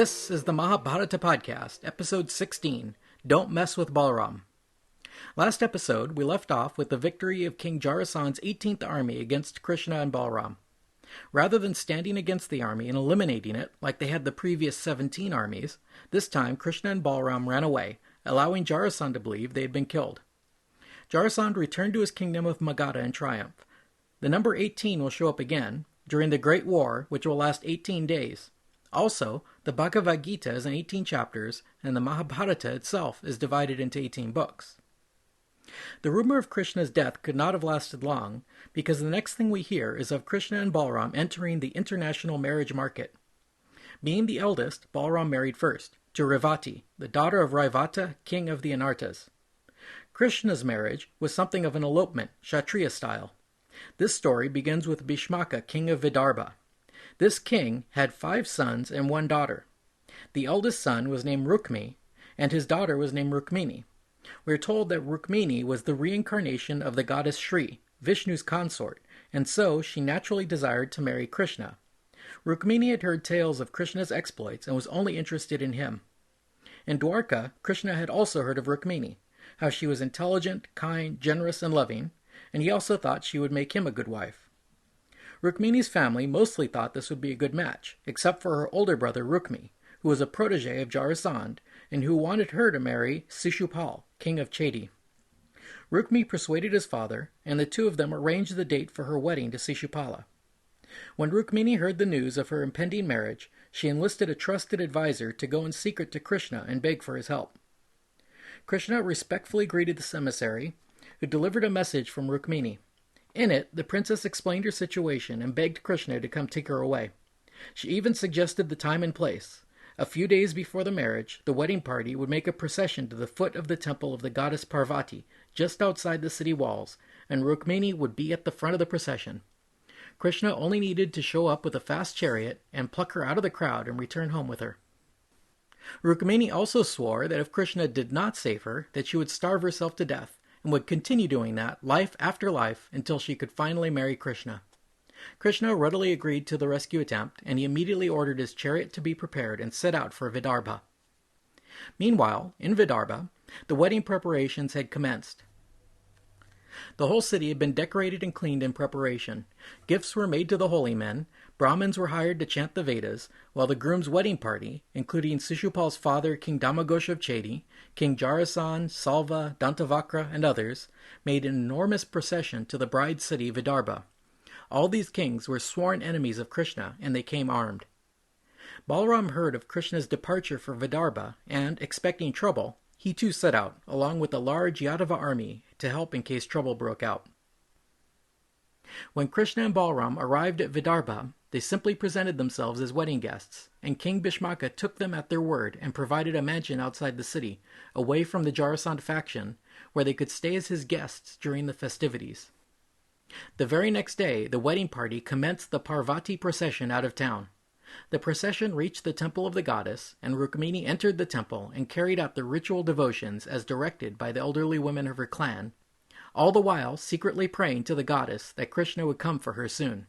This is the Mahabharata podcast, episode 16, Don't Mess with Balaram. Last episode, we left off with the victory of King Jarasand's 18th army against Krishna and Balaram. Rather than standing against the army and eliminating it, like they had the previous 17 armies, this time Krishna and Balaram ran away, allowing Jarasandh to believe they had been killed. Jarasandh returned to his kingdom of Magadha in triumph. The number 18 will show up again during the Great War, which will last 18 days. Also, the Bhagavad Gita is in 18 chapters, and the Mahabharata itself is divided into 18 books. The rumor of Krishna's death could not have lasted long, because the next thing we hear is of Krishna and Balaram entering the international marriage market. Being the eldest, Balaram married first, to Revati, the daughter of Raivata, king of the Anartas. Krishna's marriage was something of an elopement, Kshatriya style. This story begins with Bhishmaka, king of Vidarbha. This king had 5 sons and 1 daughter. The eldest son was named Rukmi, and his daughter was named Rukmini. We are told that Rukmini was the reincarnation of the goddess Shri, Vishnu's consort, and so she naturally desired to marry Krishna. Rukmini had heard tales of Krishna's exploits and was only interested in him. In Dwarka, Krishna had also heard of Rukmini, how she was intelligent, kind, generous, and loving, and he also thought she would make him a good wife. Rukmini's family mostly thought this would be a good match, except for her older brother Rukmi, who was a protege of Jarasandh, and who wanted her to marry Shishupal, king of Chedi. Rukmi persuaded his father, and the two of them arranged the date for her wedding to Shishupala. When Rukmini heard the news of her impending marriage, she enlisted a trusted advisor to go in secret to Krishna and beg for his help. Krishna respectfully greeted this emissary, who delivered a message from Rukmini. In it, the princess explained her situation and begged Krishna to come take her away. She even suggested the time and place. A few days before the marriage, the wedding party would make a procession to the foot of the temple of the goddess Parvati, just outside the city walls, and Rukmini would be at the front of the procession. Krishna only needed to show up with a fast chariot and pluck her out of the crowd and return home with her. Rukmini also swore that if Krishna did not save her, that she would starve herself to death, and would continue doing that life after life until she could finally marry Krishna. Krishna readily agreed to the rescue attempt, and he immediately ordered his chariot to be prepared and set out for Vidarbha. Meanwhile, in Vidarbha, the wedding preparations had commenced. The whole city had been decorated and cleaned in preparation. Gifts were made to the holy men, Brahmins were hired to chant the Vedas, while the groom's wedding party, including Shishupal's father, King Damagosha of Chedi, King Jarasandh, Salva, Dantavakra, and others, made an enormous procession to the bride city Vidarbha. All these kings were sworn enemies of Krishna, and they came armed. Balaram heard of Krishna's departure for Vidarbha, and, expecting trouble, he too set out, along with a large Yadava army, to help in case trouble broke out. When Krishna and Balaram arrived at Vidarbha, they simply presented themselves as wedding guests, and King Bhishmaka took them at their word and provided a mansion outside the city, away from the Jarasandh faction, where they could stay as his guests during the festivities. The very next day, the wedding party commenced the Parvati procession out of town. The procession reached the temple of the goddess, and Rukmini entered the temple and carried out the ritual devotions as directed by the elderly women of her clan, all the while secretly praying to the goddess that Krishna would come for her soon.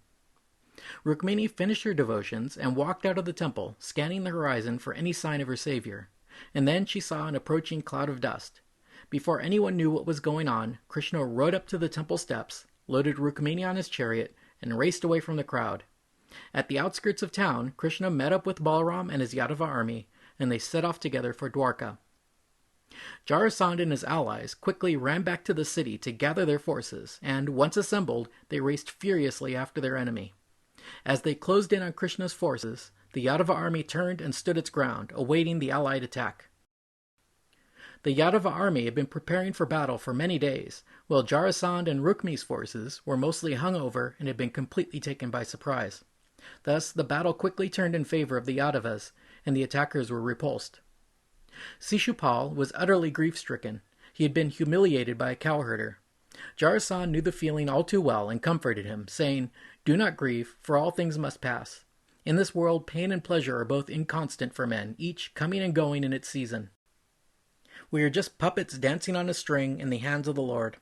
Rukmini finished her devotions and walked out of the temple, scanning the horizon for any sign of her savior, and then she saw an approaching cloud of dust. Before anyone knew what was going on, Krishna rode up to the temple steps, loaded Rukmini on his chariot, and raced away from the crowd. At the outskirts of town, Krishna met up with Balaram and his Yadava army, and they set off together for Dwarka. Jarasandh and his allies quickly ran back to the city to gather their forces, and, once assembled, they raced furiously after their enemy. As they closed in on Krishna's forces, the Yadava army turned and stood its ground, awaiting the allied attack. The Yadava army had been preparing for battle for many days, while Jarasandh and Rukmi's forces were mostly hungover and had been completely taken by surprise. Thus, the battle quickly turned in favor of the Yadavas, and the attackers were repulsed. Shishupal was utterly grief-stricken. He had been humiliated by a cowherder. Jarasandh knew the feeling all too well and comforted him, saying, "Do not grieve, for all things must pass. In this world, pain and pleasure are both inconstant for men, each coming and going in its season. We are just puppets dancing on a string in the hands of the Lord.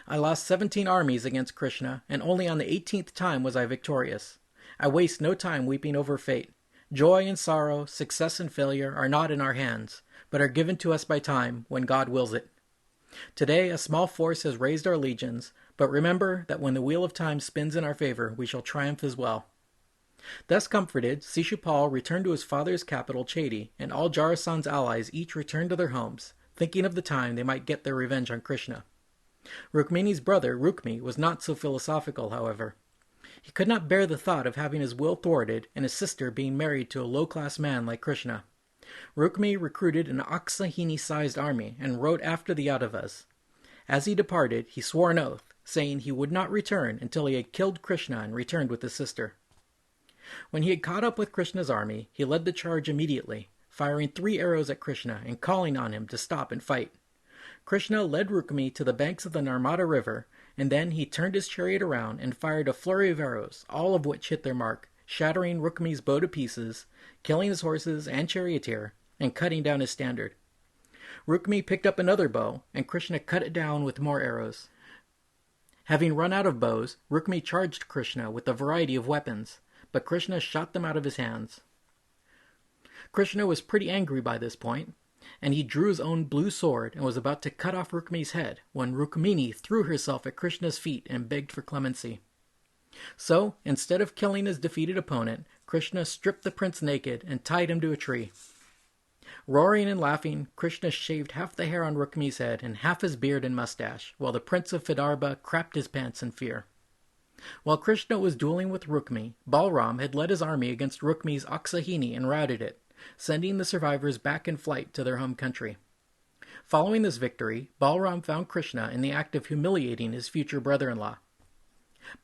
I lost 17 armies against Krishna, and only on the 18th time was I victorious. I waste no time weeping over fate. Joy and sorrow, success and failure are not in our hands, but are given to us by time when God wills it. Today a small force has raised our legions, but remember that when the wheel of time spins in our favor, we shall triumph as well. Thus comforted, Shishupal returned to his father's capital, Chedi, and all Jarasan's allies each returned to their homes, thinking of the time they might get their revenge on Krishna. Rukmini's brother, Rukmi, was not so philosophical, however. He could not bear the thought of having his will thwarted and his sister being married to a low-class man like Krishna. Rukmi recruited an Aksahini-sized army and rode after the Yadavas. As he departed, he swore an oath, saying he would not return until he had killed Krishna and returned with his sister. When he had caught up with Krishna's army, he led the charge immediately, firing 3 arrows at Krishna and calling on him to stop and fight. Krishna led Rukmi to the banks of the Narmada River, and then he turned his chariot around and fired a flurry of arrows, all of which hit their mark, shattering Rukmi's bow to pieces, killing his horses and charioteer, and cutting down his standard. Rukmi picked up another bow, and Krishna cut it down with more arrows. Having run out of bows, Rukmi charged Krishna with a variety of weapons, but Krishna shot them out of his hands. Krishna was pretty angry by this point, and he drew his own blue sword and was about to cut off Rukmi's head when Rukmini threw herself at Krishna's feet and begged for clemency. So, instead of killing his defeated opponent, Krishna stripped the prince naked and tied him to a tree. Roaring and laughing, Krishna shaved half the hair on Rukmi's head and half his beard and mustache, while the prince of Vidarbha crapped his pants in fear. While Krishna was dueling with Rukmi, Balaram had led his army against Rukmi's Aksahini and routed it, sending the survivors back in flight to their home country. Following this victory, Balaram found Krishna in the act of humiliating his future brother-in-law.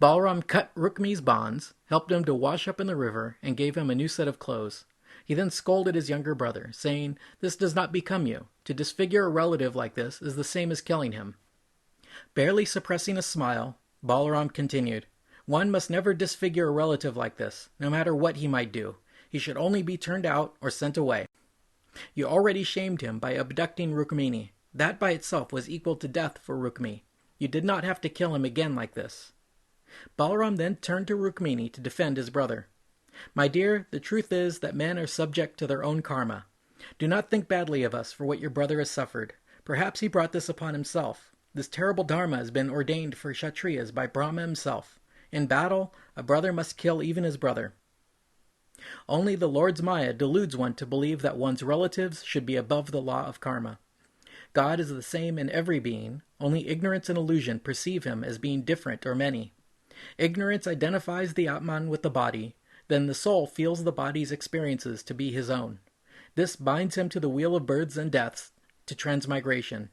Balaram cut Rukmi's bonds, helped him to wash up in the river, and gave him a new set of clothes. He then scolded his younger brother, saying, "This does not become you. To disfigure a relative like this is the same as killing him." Barely suppressing a smile, Balaram continued, "One must never disfigure a relative like this, no matter what he might do. He should only be turned out or sent away. You already shamed him by abducting Rukmini. That by itself was equal to death for Rukmi. You did not have to kill him again like this." Balaram then turned to Rukmini to defend his brother. "My dear, the truth is that men are subject to their own karma. Do not think badly of us for what your brother has suffered. Perhaps he brought this upon himself. This terrible dharma has been ordained for Kshatriyas by Brahma himself. In battle, a brother must kill even his brother. Only the Lord's Maya deludes one to believe that one's relatives should be above the law of karma. God is the same in every being, only ignorance and illusion perceive him as being different or many. Ignorance identifies the Atman with the body, then the soul feels the body's experiences to be his own. This binds him to the wheel of births and deaths, to transmigration.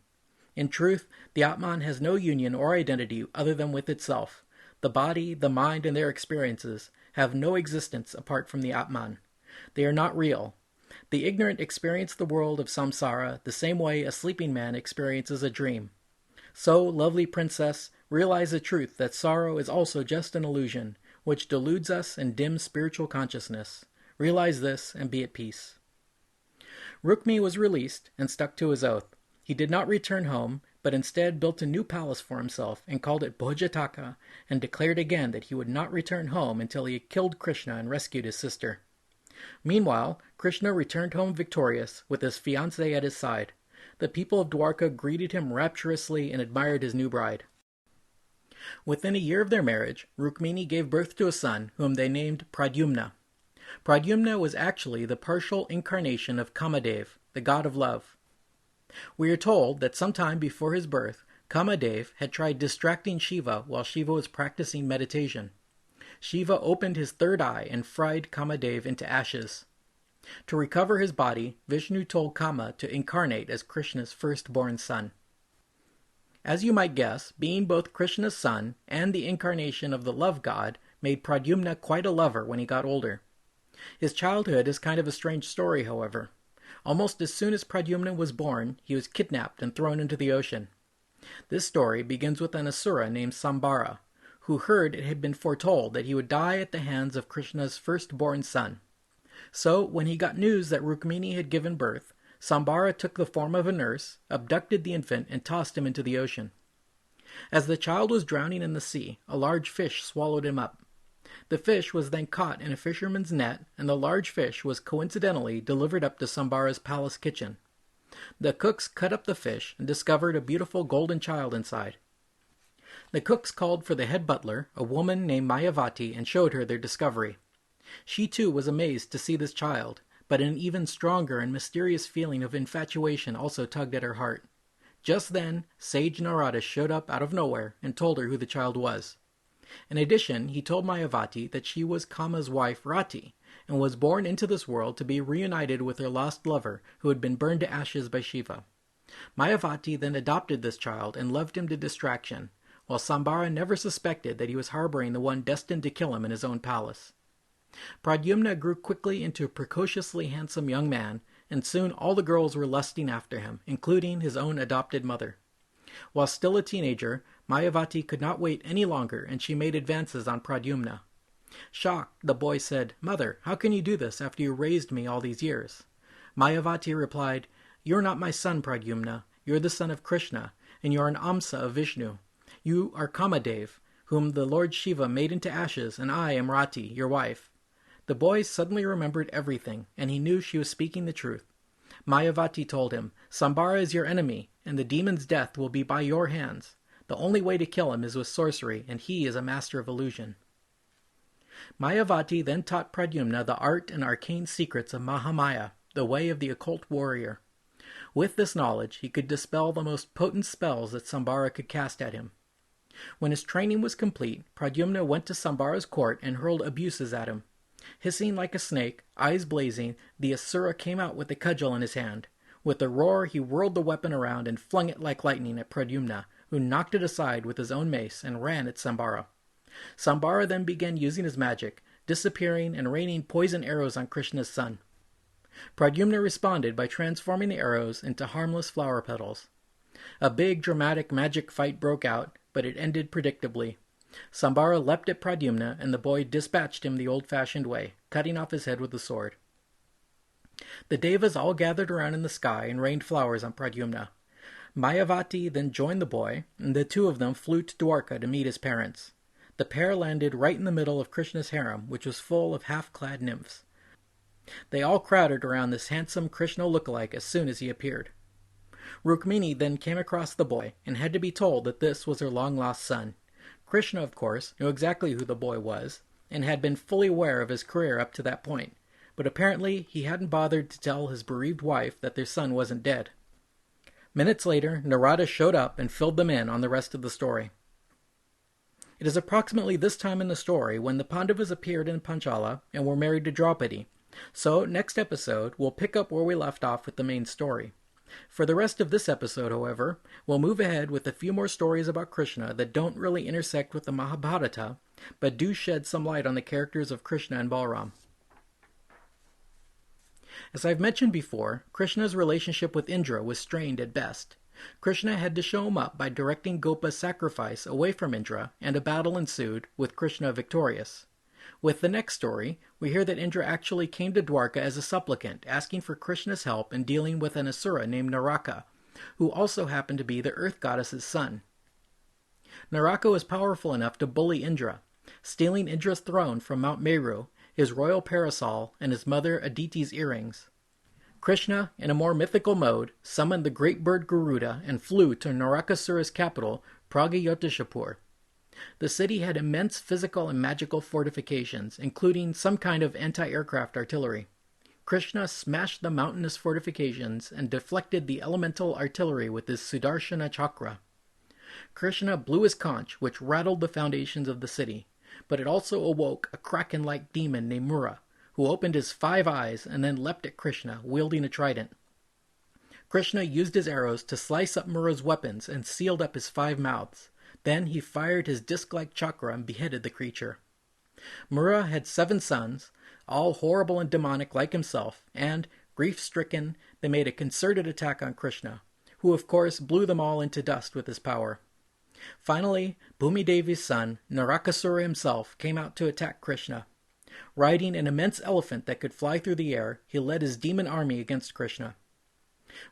In truth, the Atman has no union or identity other than with itself. The body, the mind, and their experiences have no existence apart from the Atman. They are not real. The ignorant experience the world of samsara the same way a sleeping man experiences a dream. So, lovely princess, realize the truth that sorrow is also just an illusion, which deludes us and dims spiritual consciousness. Realize this and be at peace. Rukmi was released and stuck to his oath. He did not return home, but instead built a new palace for himself and called it Bhojataka, and declared again that he would not return home until he had killed Krishna and rescued his sister. Meanwhile, Krishna returned home victorious, with his fiancée at his side. The people of Dwarka greeted him rapturously and admired his new bride. Within a year of their marriage, Rukmini gave birth to a son, whom they named Pradyumna. Pradyumna was actually the partial incarnation of Kamadev, the god of love. We are told that sometime before his birth, Kamadev had tried distracting Shiva while Shiva was practicing meditation. Shiva opened his third eye and fried Kamadev into ashes. To recover his body, Vishnu told Kama to incarnate as Krishna's firstborn son. As you might guess, being both Krishna's son and the incarnation of the love god made Pradyumna quite a lover when he got older. His childhood is kind of a strange story, however. Almost as soon as Pradyumna was born, he was kidnapped and thrown into the ocean. This story begins with an asura named Sambara, who heard it had been foretold that he would die at the hands of Krishna's firstborn son. So, when he got news that Rukmini had given birth, Sambara took the form of a nurse, abducted the infant, and tossed him into the ocean. As the child was drowning in the sea, a large fish swallowed him up. The fish was then caught in a fisherman's net, and the large fish was coincidentally delivered up to Sambara's palace kitchen. The cooks cut up the fish and discovered a beautiful golden child inside. The cooks called for the head butler, a woman named Mayavati, and showed her their discovery. She too was amazed to see this child, but an even stronger and mysterious feeling of infatuation also tugged at her heart. Just then, Sage Narada showed up out of nowhere and told her who the child was. In addition, he told Mayavati that she was Kama's wife Rati, and was born into this world to be reunited with her lost lover who had been burned to ashes by Shiva. Mayavati then adopted this child and loved him to distraction, while Sambara never suspected that he was harboring the one destined to kill him in his own palace. Pradyumna grew quickly into a precociously handsome young man, and soon all the girls were lusting after him, including his own adopted mother. While still a teenager, Mayavati could not wait any longer, and she made advances on Pradyumna. Shocked, the boy said, "Mother, how can you do this after you raised me all these years?" Mayavati replied, "You're not my son, Pradyumna. You're the son of Krishna, and you're an Amsa of Vishnu. You are Kamadev, whom the Lord Shiva made into ashes, and I am Rati, your wife." The boy suddenly remembered everything, and he knew she was speaking the truth. Mayavati told him, "Sambara is your enemy, and the demon's death will be by your hands. The only way to kill him is with sorcery, and he is a master of illusion." Mayavati then taught Pradyumna the art and arcane secrets of Mahamaya, the way of the occult warrior. With this knowledge, he could dispel the most potent spells that Sambara could cast at him. When his training was complete, Pradyumna went to Sambara's court and hurled abuses at him. Hissing like a snake, eyes blazing, the Asura came out with a cudgel in his hand. With a roar, he whirled the weapon around and flung it like lightning at Pradyumna, who knocked it aside with his own mace and ran at Sambara. Sambara then began using his magic, disappearing and raining poison arrows on Krishna's son. Pradyumna responded by transforming the arrows into harmless flower petals. A big, dramatic magic fight broke out, but it ended predictably. Sambara leapt at Pradyumna, and the boy dispatched him the old-fashioned way, cutting off his head with a sword. The Devas all gathered around in the sky and rained flowers on Pradyumna. Mayavati then joined the boy, and the two of them flew to Dwarka to meet his parents. The pair landed right in the middle of Krishna's harem, which was full of half-clad nymphs. They all crowded around this handsome Krishna look-alike as soon as he appeared. Rukmini then came across the boy and had to be told that this was her long-lost son. Krishna, of course, knew exactly who the boy was, and had been fully aware of his career up to that point, but apparently he hadn't bothered to tell his bereaved wife that their son wasn't dead. Minutes later, Narada showed up and filled them in on the rest of the story. It is approximately this time in the story when the Pandavas appeared in Panchala and were married to Draupadi, so next episode we'll pick up where we left off with the main story. For the rest of this episode, however, we'll move ahead with a few more stories about Krishna that don't really intersect with the Mahabharata, but do shed some light on the characters of Krishna and Balaram. As I've mentioned before, Krishna's relationship with Indra was strained at best. Krishna had to show him up by directing Gopa's sacrifice away from Indra, and a battle ensued, with Krishna victorious. With the next story, we hear that Indra actually came to Dwarka as a supplicant, asking for Krishna's help in dealing with an Asura named Naraka, who also happened to be the earth goddess's son. Naraka was powerful enough to bully Indra, stealing Indra's throne from Mount Meru, his royal parasol, and his mother Aditi's earrings. Krishna, in a more mythical mode, summoned the great bird Garuda and flew to Narakasura's capital, Pragayotishapur. The city had immense physical and magical fortifications, including some kind of anti-aircraft artillery. Krishna smashed the mountainous fortifications and deflected the elemental artillery with his Sudarshana chakra. Krishna blew his conch, which rattled the foundations of the city, but it also awoke a kraken-like demon named Mura, who opened his 5 eyes and then leapt at Krishna, wielding a trident. Krishna used his arrows to slice up Mura's weapons and sealed up his 5 mouths. Then he fired his disc-like chakra and beheaded the creature. Mura had 7 sons, all horrible and demonic like himself, and, grief-stricken, they made a concerted attack on Krishna, who of course blew them all into dust with his power. Finally, Bhumidevi's son, Narakasura himself, came out to attack Krishna. Riding an immense elephant that could fly through the air, he led his demon army against Krishna.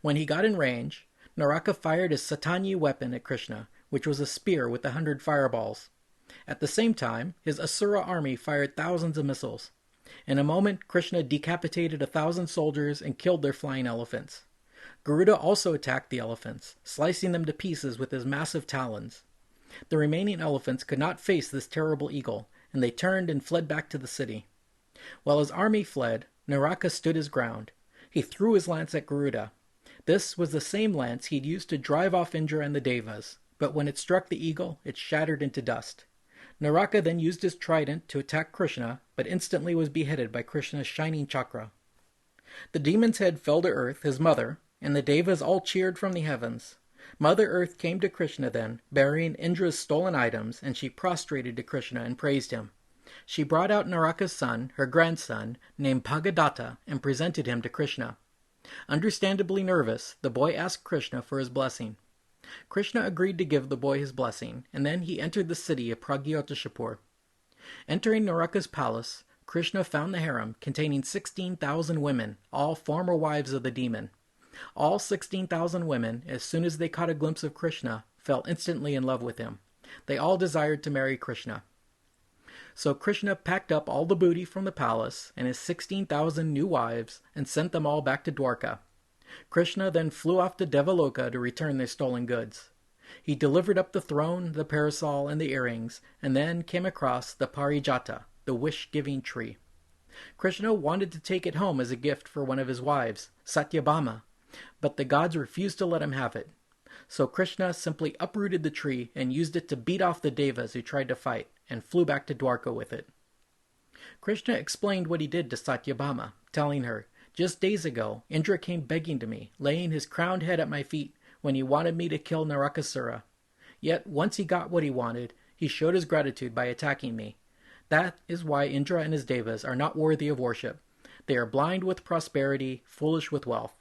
When he got in range, Naraka fired his Satanyi weapon at Krishna, which was a spear with 100 fireballs. At the same time, his Asura army fired thousands of missiles. In a moment, Krishna decapitated 1,000 soldiers and killed their flying elephants. Garuda also attacked the elephants, slicing them to pieces with his massive talons. The remaining elephants could not face this terrible eagle, and they turned and fled back to the city. While his army fled, Naraka stood his ground. He threw his lance at Garuda. This was the same lance he'd used to drive off Indra and the Devas, but when it struck the eagle, it shattered into dust. Naraka then used his trident to attack Krishna, but instantly was beheaded by Krishna's shining chakra. The demon's head fell to earth, his mother, and the Devas all cheered from the heavens. Mother Earth came to Krishna then, bearing Indra's stolen items, and she prostrated to Krishna and praised him. She brought out Naraka's son, her grandson, named Bhagadatta, and presented him to Krishna. Understandably nervous, the boy asked Krishna for his blessing. Krishna agreed to give the boy his blessing, and then he entered the city of Pragyotishapur. Entering Naraka's palace, Krishna found the harem containing 16,000 women, all former wives of the demon. All 16,000 women, as soon as they caught a glimpse of Krishna, fell instantly in love with him. They all desired to marry Krishna. So Krishna packed up all the booty from the palace and his 16,000 new wives and sent them all back to Dwarka. Krishna then flew off to Devaloka to return their stolen goods. He delivered up the throne, the parasol, and the earrings, and then came across the Parijata, the wish-giving tree. Krishna wanted to take it home as a gift for one of his wives, Satyabhama, but the gods refused to let him have it. So Krishna simply uprooted the tree and used it to beat off the Devas who tried to fight, and flew back to Dwarka with it. Krishna explained what he did to Satyabhama, telling her, "Just days ago, Indra came begging to me, laying his crowned head at my feet when he wanted me to kill Narakasura. Yet, once he got what he wanted, he showed his gratitude by attacking me. That is why Indra and his Devas are not worthy of worship. They are blind with prosperity, foolish with wealth."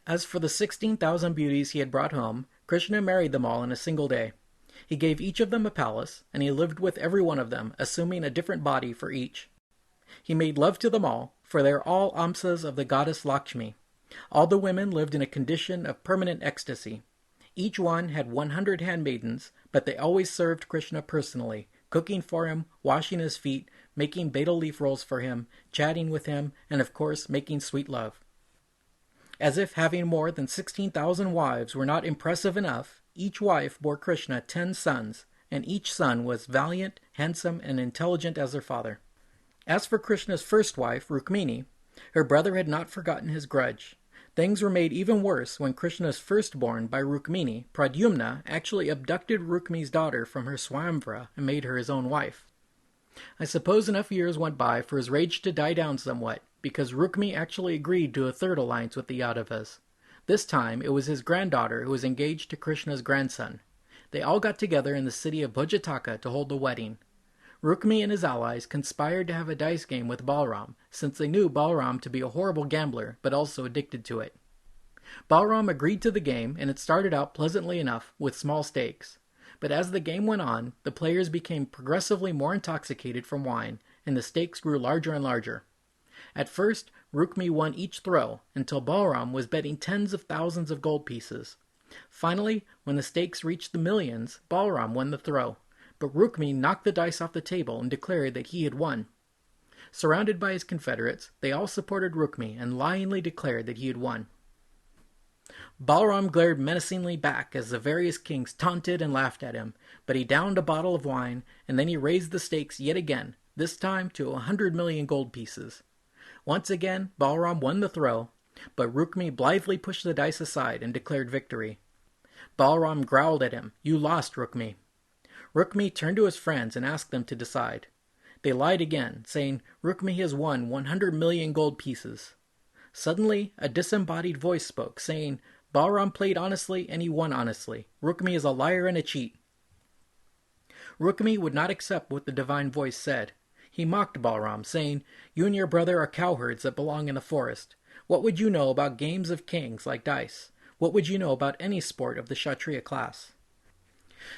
As for the 16,000 beauties he had brought home, Krishna married them all in a single day. He gave each of them a palace, and he lived with every one of them, assuming a different body for each. He made love to them all, for they are all Amsas of the goddess Lakshmi. All the women lived in a condition of permanent ecstasy. Each one had 100 handmaidens, but they always served Krishna personally, cooking for him, washing his feet, making betel leaf rolls for him, chatting with him, and of course making sweet love. As if having more than 16,000 wives were not impressive enough, each wife bore Krishna 10 sons, and each son was valiant, handsome, and intelligent as their father. As for Krishna's first wife, Rukmini, her brother had not forgotten his grudge. Things were made even worse when Krishna's firstborn by Rukmini, Pradyumna, actually abducted Rukmini's daughter from her Swayamvara and made her his own wife. I suppose enough years went by for his rage to die down somewhat, because Rukmini actually agreed to a third alliance with the Yadavas. This time it was his granddaughter who was engaged to Krishna's grandson. They all got together in the city of Bhojataka to hold the wedding. Rukmini and his allies conspired to have a dice game with Balaram, since they knew Balaram to be a horrible gambler, but also addicted to it. Balaram agreed to the game, and it started out pleasantly enough, with small stakes. But as the game went on, the players became progressively more intoxicated from wine, and the stakes grew larger and larger. At first, Rukmini won each throw, until Balaram was betting tens of thousands of gold pieces. Finally, when the stakes reached the millions, Balaram won the throw, but Rukmini knocked the dice off the table and declared that he had won. Surrounded by his confederates, they all supported Rukmini and lyingly declared that he had won. Balaram glared menacingly back as the various kings taunted and laughed at him, but he downed a bottle of wine, and then he raised the stakes yet again, this time to 100 million gold pieces. Once again, Balaram won the throw, but Rukmini blithely pushed the dice aside and declared victory. Balaram growled at him, "You lost, Rukmini." Rukmini turned to his friends and asked them to decide. They lied again, saying, "Rukmini has won 100 million gold pieces." Suddenly, a disembodied voice spoke, saying, "Balaram played honestly and he won honestly. Rukmini is a liar and a cheat." Rukmini would not accept what the divine voice said. He mocked Balaram, saying, "You and your brother are cowherds that belong in the forest. What would you know about games of kings like dice? What would you know about any sport of the Kshatriya class?"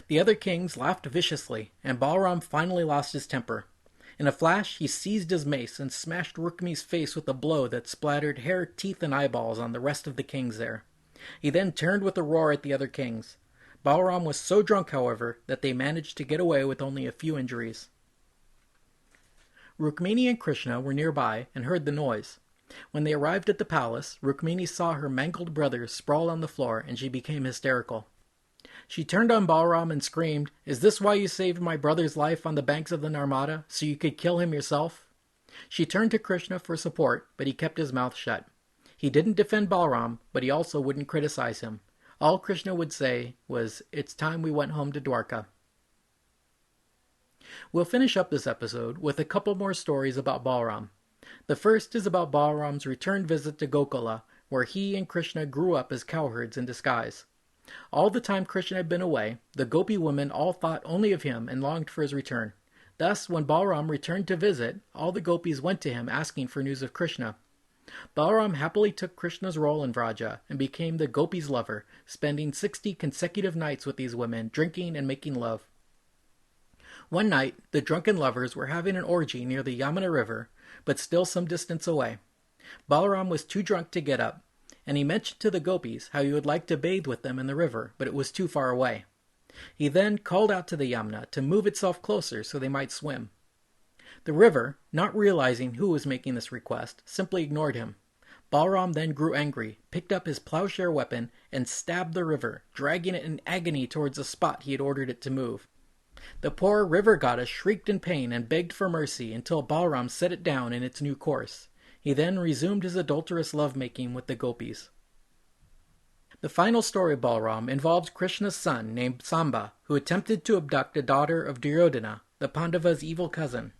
The other kings laughed viciously, and Balaram finally lost his temper. In a flash, he seized his mace and smashed Rukmini's face with a blow that splattered hair, teeth, and eyeballs on the rest of the kings there. He then turned with a roar at the other kings. Balaram was so drunk, however, that they managed to get away with only a few injuries. Rukmini and Krishna were nearby and heard the noise. When they arrived at the palace, Rukmini saw her mangled brothers sprawl on the floor, and she became hysterical. She turned on Balaram and screamed, "Is this why you saved my brother's life on the banks of the Narmada, so you could kill him yourself?" She turned to Krishna for support, but he kept his mouth shut. He didn't defend Balaram, but he also wouldn't criticize him. All Krishna would say was, "It's time we went home to Dwarka." We'll finish up this episode with a couple more stories about Balaram. The first is about Balaram's return visit to Gokula, where he and Krishna grew up as cowherds in disguise. All the time Krishna had been away, the Gopi women all thought only of him and longed for his return. Thus, when Balaram returned to visit, all the gopis went to him asking for news of Krishna. Balaram happily took Krishna's role in Vraja and became the gopis' lover, spending 60 consecutive nights with these women, drinking and making love. One night, the drunken lovers were having an orgy near the Yamuna River, but still some distance away. Balaram was too drunk to get up, and he mentioned to the gopis how he would like to bathe with them in the river, but it was too far away. He then called out to the Yamuna to move itself closer so they might swim. The river, not realizing who was making this request, simply ignored him. Balaram then grew angry, picked up his plowshare weapon, and stabbed the river, dragging it in agony towards the spot he had ordered it to move. The poor river goddess shrieked in pain and begged for mercy until Balaram set it down in its new course. He then resumed his adulterous lovemaking with the gopis. The final story of Balaram involves Krishna's son named Samba, who attempted to abduct a daughter of Duryodhana, the Pandava's evil cousin.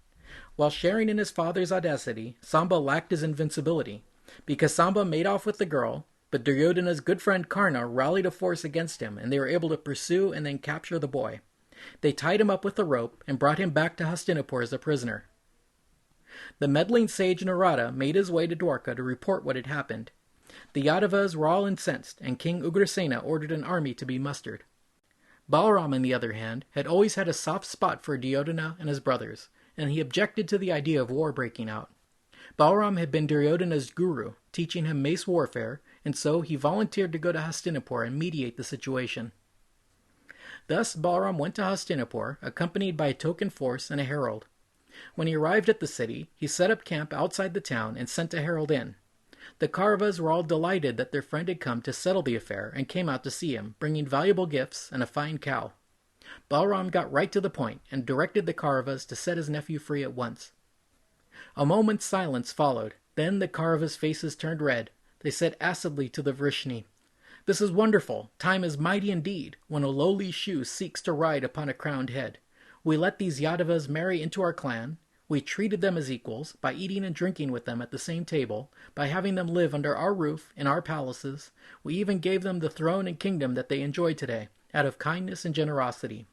While sharing in his father's audacity, Samba lacked his invincibility. Because Samba made off with the girl, but Duryodhana's good friend Karna rallied a force against him, and they were able to pursue and then capture the boy. They tied him up with a rope and brought him back to Hastinapur as a prisoner. The meddling sage Narada made his way to Dwarka to report what had happened. The Yadavas were all incensed, and King Ugrasena ordered an army to be mustered. Balaram, on the other hand, had always had a soft spot for Duryodhana and his brothers, and he objected to the idea of war breaking out. Balaram had been Duryodhana's guru, teaching him mace warfare, and so he volunteered to go to Hastinapur and mediate the situation. Thus Balaram went to Hastinapur, accompanied by a token force and a herald. When he arrived at the city, he set up camp outside the town and sent a herald in. The Kauravas were all delighted that their friend had come to settle the affair and came out to see him, bringing valuable gifts and a fine cow. Balaram got right to the point and directed the Kauravas to set his nephew free at once. A moment's silence followed. Then the Kauravas' faces turned red. They said acidly to the Vrishni, "This is wonderful. Time is mighty indeed, when a lowly shoe seeks to ride upon a crowned head. We let these Yadavas marry into our clan. We treated them as equals, by eating and drinking with them at the same table, by having them live under our roof, in our palaces. We even gave them the throne and kingdom that they enjoy today, out of kindness and generosity.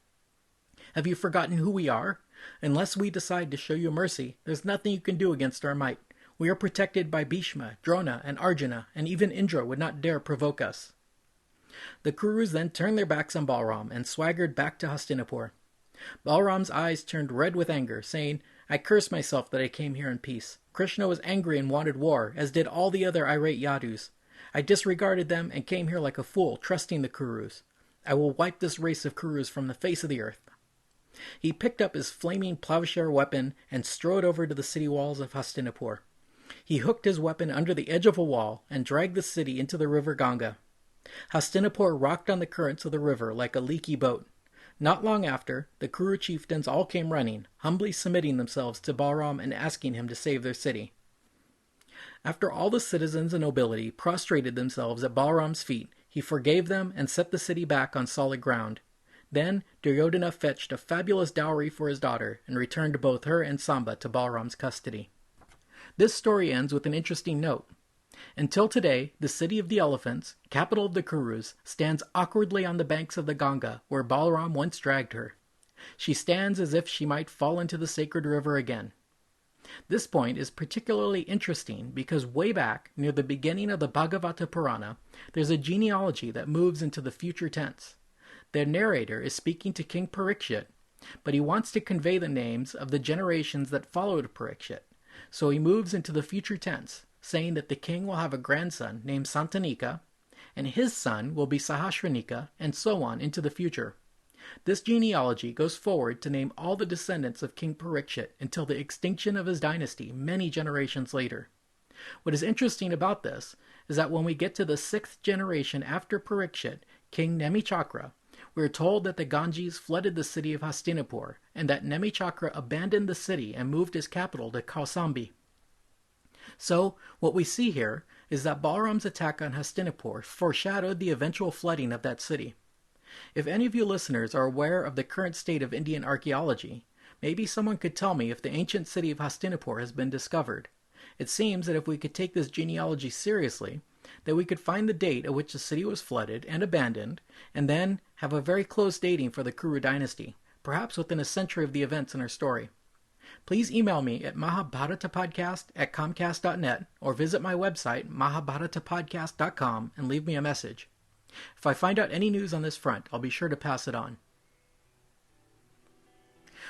Have you forgotten who we are? Unless we decide to show you mercy, there's nothing you can do against our might. We are protected by Bhishma, Drona, and Arjuna, and even Indra would not dare provoke us." The Kurus then turned their backs on Balaram and swaggered back to Hastinapur. Balaram's eyes turned red with anger, saying, "I curse myself that I came here in peace. Krishna was angry and wanted war, as did all the other irate Yadus. I disregarded them and came here like a fool, trusting the Kurus. I will wipe this race of Kurus from the face of the earth." He picked up his flaming plowshare weapon and strode over to the city walls of Hastinapur. He hooked his weapon under the edge of a wall and dragged the city into the river Ganga. Hastinapur rocked on the currents of the river like a leaky boat. Not long after, the Kuru chieftains all came running, humbly submitting themselves to Balaram and asking him to save their city. After all the citizens and nobility prostrated themselves at Balaram's feet, he forgave them and set the city back on solid ground. Then Duryodhana fetched a fabulous dowry for his daughter and returned both her and Samba to Balaram's custody. This story ends with an interesting note. Until today, the city of the elephants, capital of the Kurus, stands awkwardly on the banks of the Ganga, where Balaram once dragged her. She stands as if she might fall into the sacred river again. This point is particularly interesting because way back, near the beginning of the Bhagavata Purana, there's a genealogy that moves into the future tense. The narrator is speaking to King Parikshit, but he wants to convey the names of the generations that followed Parikshit, so he moves into the future tense, saying that the king will have a grandson named Santanika, and his son will be Sahasranika, and so on into the future. This genealogy goes forward to name all the descendants of King Parikshit until the extinction of his dynasty many generations later. What is interesting about this is that when we get to the 6th generation after Parikshit, King Nemichakra, we are told that the Ganges flooded the city of Hastinapur, and that Nemichakra abandoned the city and moved his capital to Kausambi. So, what we see here is that Balaram's attack on Hastinapur foreshadowed the eventual flooding of that city. If any of you listeners are aware of the current state of Indian archaeology, maybe someone could tell me if the ancient city of Hastinapur has been discovered. It seems that if we could take this genealogy seriously, that we could find the date at which the city was flooded and abandoned, and then have a very close dating for the Kuru dynasty, perhaps within a century of the events in our story. Please email me at mahabharatapodcast@comcast.net or visit my website, mahabharatapodcast.com, and leave me a message. If I find out any news on this front, I'll be sure to pass it on.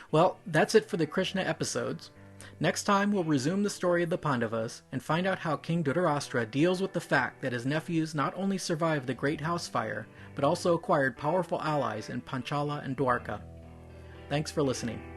Well, that's it for the Krishna episodes. Next time, we'll resume the story of the Pandavas and find out how King Dhritarashtra deals with the fact that his nephews not only survived the Great House Fire, but also acquired powerful allies in Panchala and Dwarka. Thanks for listening.